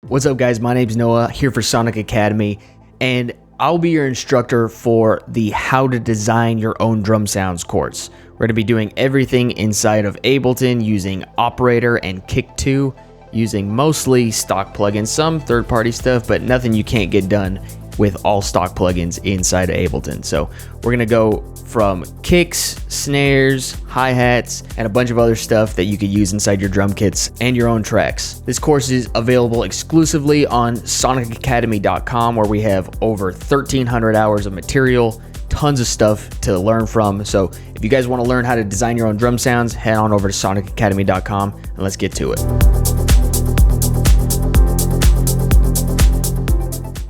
What's up, guys? My name's Noah, here for Sonic Academy, and I'll be your instructor for the How to Design Your Own Drum Sounds course. We're going to be doing everything inside of Ableton using Operator and Kick 2, using mostly stock plugins, some third-party stuff, but nothing you can't get done with all stock plugins inside of Ableton. So we're going to go from kicks, snares, hi-hats, and a bunch of other stuff that you could use inside your drum kits and your own tracks. This course is available exclusively on sonicacademy.com, where we have over 1,300 hours of material, tons of stuff to learn from. So if you guys want to learn how to design your own drum sounds, head on over to sonicacademy.com and let's get to it.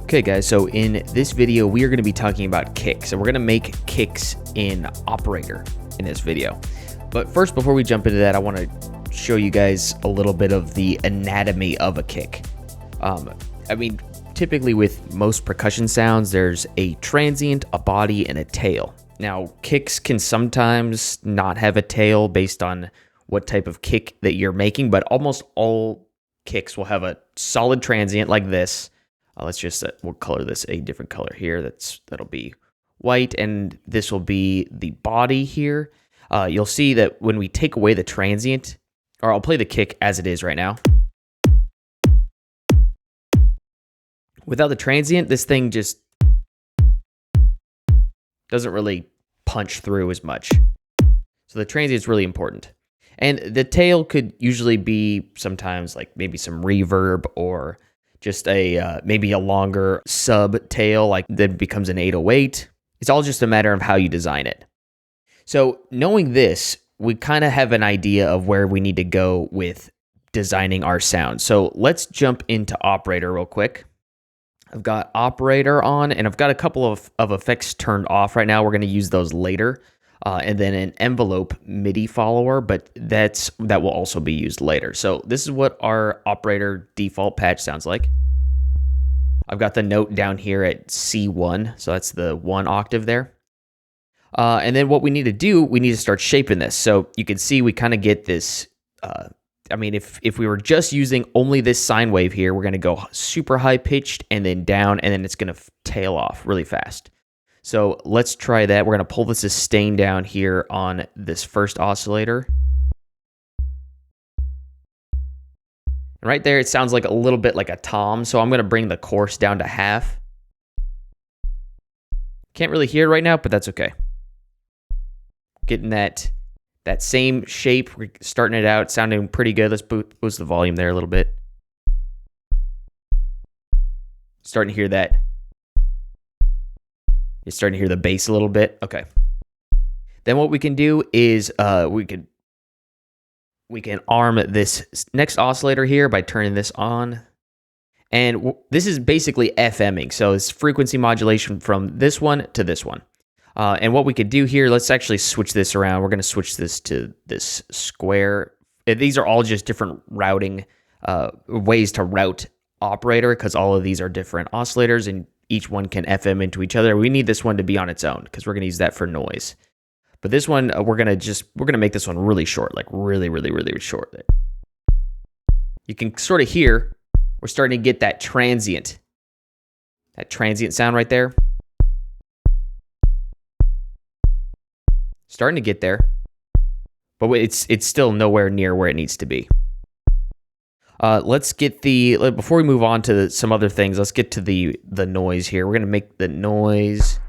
Okay guys, so in this video, we are going to be talking about kicks, and we're going to make kicks in Operator in this video. But first, before we jump into that, I want to show you guys a little bit of the anatomy of a kick. I mean, typically with most percussion sounds, there's a transient, a body, and a tail. Now, kicks can sometimes not have a tail based on what type of kick that you're making, but almost all kicks will have a solid transient like this. We'll color this a different color here. That'll be white, and this will be the body here. You'll see that when we take away the transient, or I'll play the kick as it is right now. Without the transient, this thing just doesn't really punch through as much. So the transient is really important. And the tail could usually be sometimes like maybe some reverb or just maybe a longer sub tail, like that becomes an 808. It's all just a matter of how you design it. So knowing this, we kind of have an idea of where we need to go with designing our sound. So let's jump into Operator real quick. I've got Operator on, and I've got a couple of effects turned off right now. We're going to use those later. And then an envelope MIDI follower, but that will also be used later. So this is what our Operator default patch sounds like. I've got the note down here at C1, so that's the 1 octave there. And then what we need to do, we need to start shaping this. So you can see we kind of get this, I mean, if we were just using only this sine wave here, we're going to go super high pitched and then down, and then it's going to tail off really fast. So let's try that. We're going to pull the sustain down here on this first oscillator. And right there, it sounds like a little bit like a tom. So I'm going to bring the coarse down to half. Can't really hear it right now, but that's okay. Getting that same shape. We're starting it out, sounding pretty good. Let's boost the volume there a little bit. Starting to hear that. You're starting to hear the bass a little bit. Okay. Then what we can do is we can arm this next oscillator here by turning this on. And this is basically FMing. So it's frequency modulation from this one to this one. And what we could do here, let's actually switch this around. We're going to switch this to this square. These are all just different routing ways to route Operator, because all of these are different oscillators, and each one can FM into each other. We need this one to be on its own because we're going to use that for noise. But this one, we're going to make this one really short, like really, really, really short. You can sort of hear, we're starting to get that transient sound right there. Starting to get there, but it's still nowhere near where it needs to be. Let's get before we move on to some other things, let's get to the noise here. We're going to make the noise,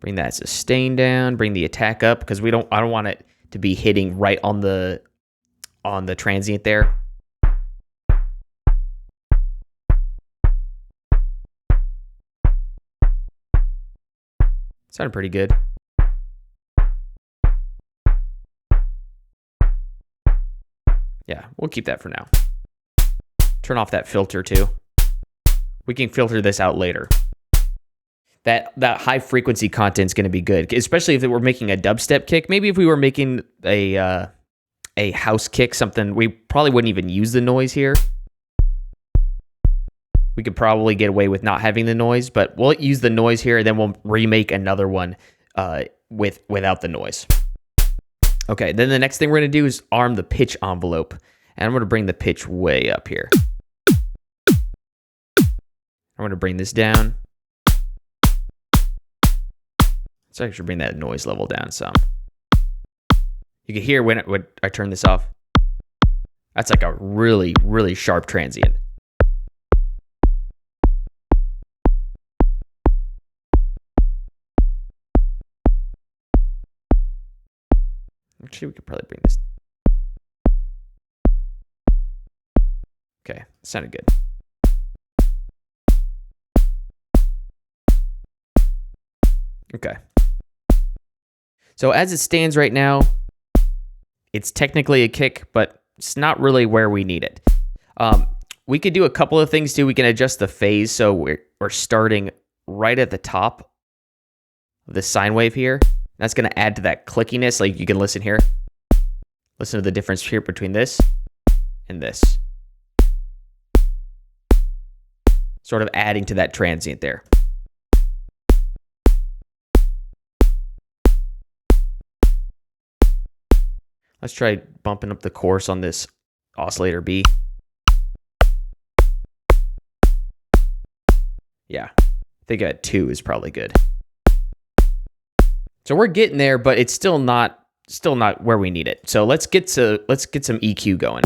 bring that sustain down, bring the attack up, because I don't want it to be hitting right on the transient there. Sounded pretty good. Yeah, we'll keep that for now. Turn off that filter too. We can filter this out later. That high frequency content is going to be good, especially if we're making a dubstep kick. Maybe if we were making a house kick, something, we probably wouldn't even use the noise here. We could probably get away with not having the noise, but we'll use the noise here, and then we'll remake another one without the noise. Okay, then the next thing we're going to do is arm the pitch envelope. And I'm going to bring the pitch way up here. I'm going to bring this down. Let's actually bring that noise level down some. You can hear when I turn this off. That's like a really, really sharp transient. Actually, we could probably bring this. Okay, sounded good. Okay. So as it stands right now, it's technically a kick, but it's not really where we need it. We could do a couple of things too. We can adjust the phase, so we're starting right at the top of the sine wave here. That's going to add to that clickiness. Like you can listen here. Listen to the difference here between this and this. Sort of adding to that transient there. Let's try bumping up the chorus on this oscillator B. Yeah, I think at 2 is probably good. So we're getting there, but it's still not where we need it. So let's get some EQ going.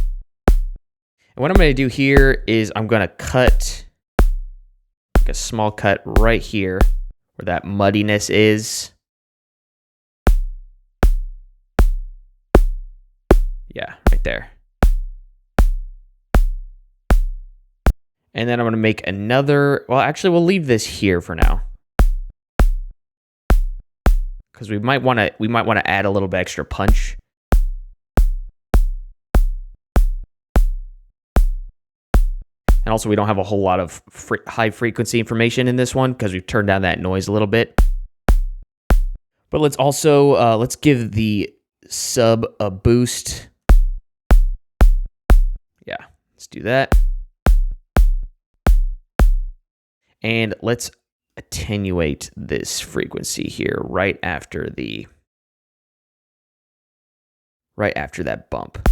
And what I'm going to do here is I'm going to cut like a small cut right here where that muddiness is. Yeah, right there. And then I'm going to make another, well, actually we'll leave this here for now. Cuz we might want to add a little bit extra punch. And also we don't have a whole lot of high frequency information in this one because we've turned down that noise a little bit. But let's also let's give the sub a boost. Yeah, let's do that. And let's attenuate this frequency here right after that bump.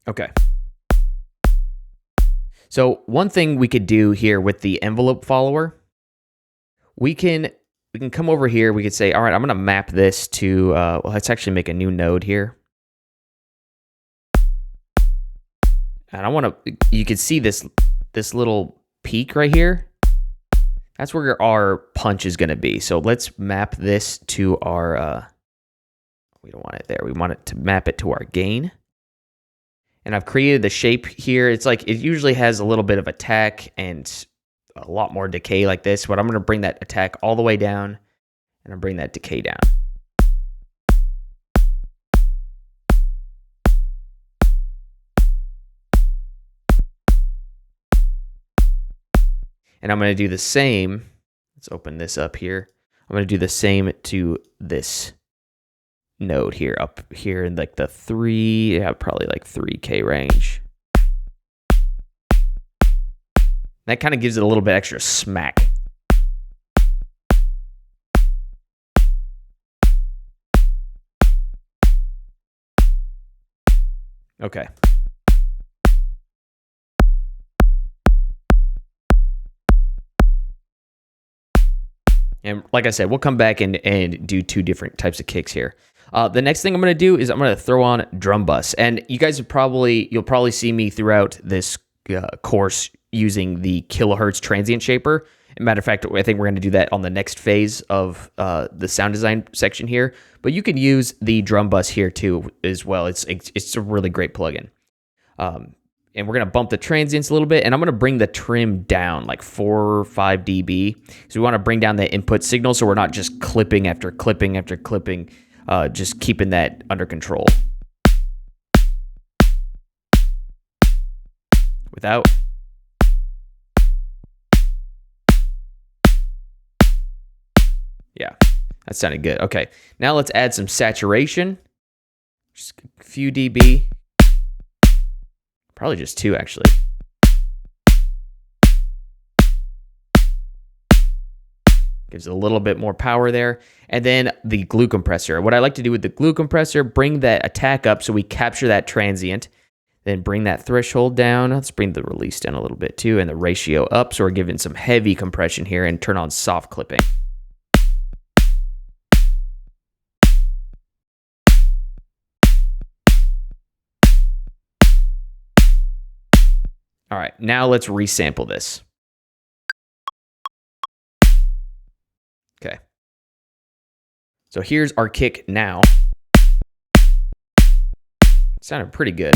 Okay. So one thing we could do here with the envelope follower, we can come over here. We could say, all right, I'm going to map this to, well, let's actually make a new node here. And I want to, you can see this little peak right here. That's where our punch is going to be. So let's map this to our, we don't want it there. We want it to map it to our gain. And I've created the shape here. It's like, it usually has a little bit of attack and a lot more decay like this, but I'm going to bring that attack all the way down and I'll bring that decay down. And I'm going to do the same. Let's open this up here. I'm going to do the same to this node here, up here in like the probably like 3K range. That kind of gives it a little bit extra smack. Okay. And like I said, we'll come back and do 2 different types of kicks here. The next thing I'm going to do is I'm going to throw on drum bus. And you guys you'll probably see me throughout this course using the kilohertz transient shaper. As a matter of fact, I think we're going to do that on the next phase of the sound design section here. But you can use the drum bus here too as well. It's a really great plugin. And we're going to bump the transients a little bit, and I'm going to bring the trim down like 4 or 5 dB. So we want to bring down the input signal so we're not just clipping after clipping after clipping, just keeping that under control. Without. Yeah, that sounded good. Okay, now let's add some saturation. Just a few dB. Probably just 2, actually. Gives it a little bit more power there. And then the glue compressor. What I like to do with the glue compressor, bring that attack up so we capture that transient. Then bring that threshold down. Let's bring the release down a little bit too, and the ratio up. So we're giving some heavy compression here, and turn on soft clipping. All right, now let's resample this. Okay. So here's our kick now. It sounded pretty good.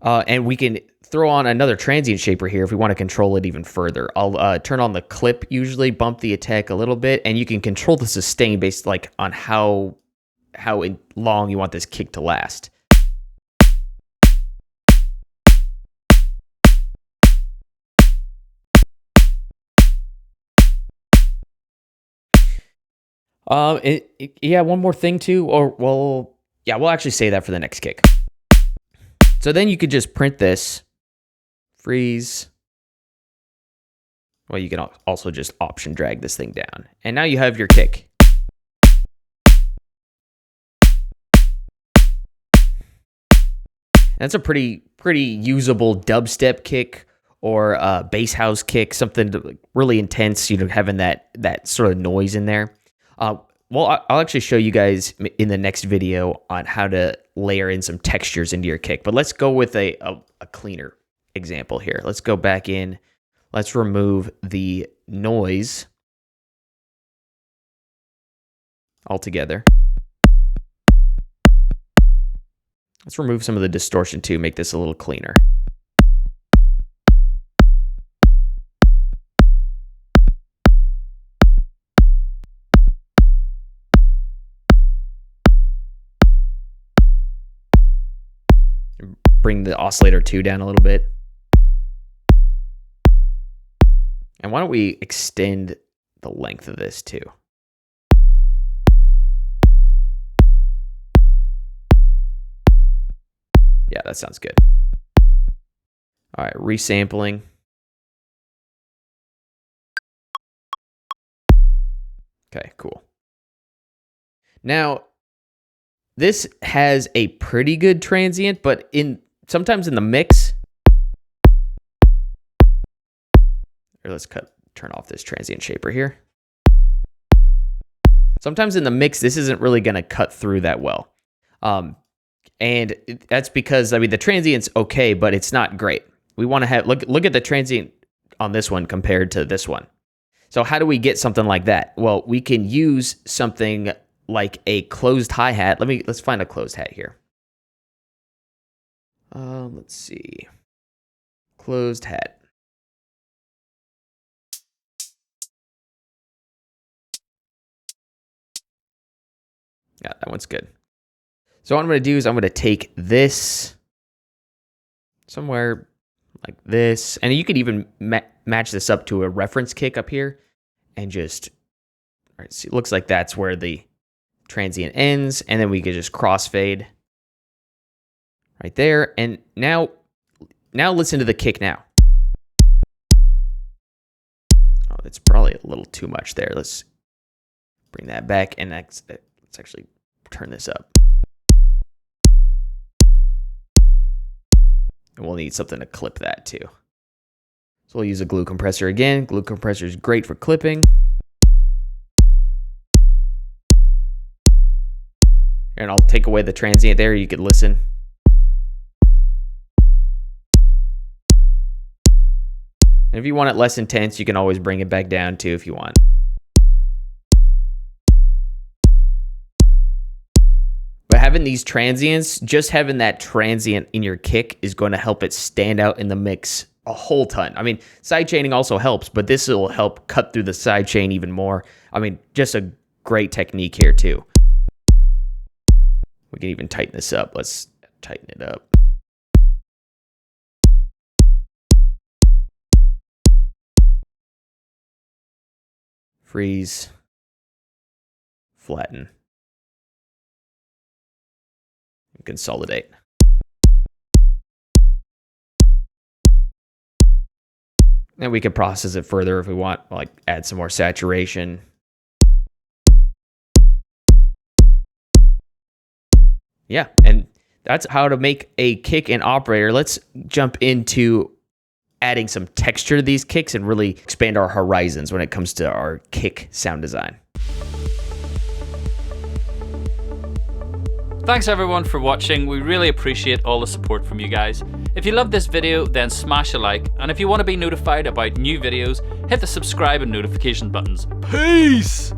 And we can throw on another transient shaper here if we want to control it even further. I'll turn on the clip, usually bump the attack a little bit, and you can control the sustain based like on how long you want this kick to last. Yeah, one more thing too, or well, yeah, we'll actually say that for the next kick. So then you could just print this, freeze. Well, you can also just option drag this thing down. And now you have your kick. That's a pretty usable dubstep kick or a bass house kick, something really intense, having that sort of noise in there. Well, I'll actually show you guys in the next video on how to layer in some textures into your kick. But let's go with a cleaner example here. Let's go back in. Let's remove the noise altogether. Let's remove some of the distortion too, make this a little cleaner. Bring the oscillator 2 down a little bit. And why don't we extend the length of this too? Yeah, that sounds good. All right, resampling. Okay, cool. Now, this has a pretty good transient, but sometimes in the mix, or let's turn off this transient shaper here. Sometimes in the mix, this isn't really going to cut through that well. And that's because, I mean, the transient's okay, but it's not great. We want to have, look at the transient on this one compared to this one. So how do we get something like that? Well, we can use something like a closed hi-hat. Let's find a closed hat here. Let's see. Closed hat. Yeah, that one's good. So what I'm going to do is I'm going to take this somewhere like this, and you could even match this up to a reference kick up here, and just, all right, see, it looks like that's where the transient ends, and then we could just crossfade right there. And now listen to the kick now. Oh, that's probably a little too much there. Let's bring that back, and let's actually turn this up. And we'll need something to clip that too. So we'll use a glue compressor again. Glue compressor is great for clipping. And I'll take away the transient there. You could listen. And if you want it less intense, you can always bring it back down too if you want. But having these transients, just having that transient in your kick is going to help it stand out in the mix a whole ton. I mean, sidechaining also helps, but this will help cut through the sidechain even more. I mean, just a great technique here too. We can even tighten this up. Let's tighten it up. Freeze. Flatten. And consolidate. And we could process it further if we want, like add some more saturation. Yeah, and that's how to make a kick and operator. Let's jump into adding some texture to these kicks and really expand our horizons when it comes to our kick sound design. Thanks everyone for watching. We really appreciate all the support from you guys. If you love this video, then smash a like, and if you want to be notified about new videos, hit the subscribe and notification buttons. Peace!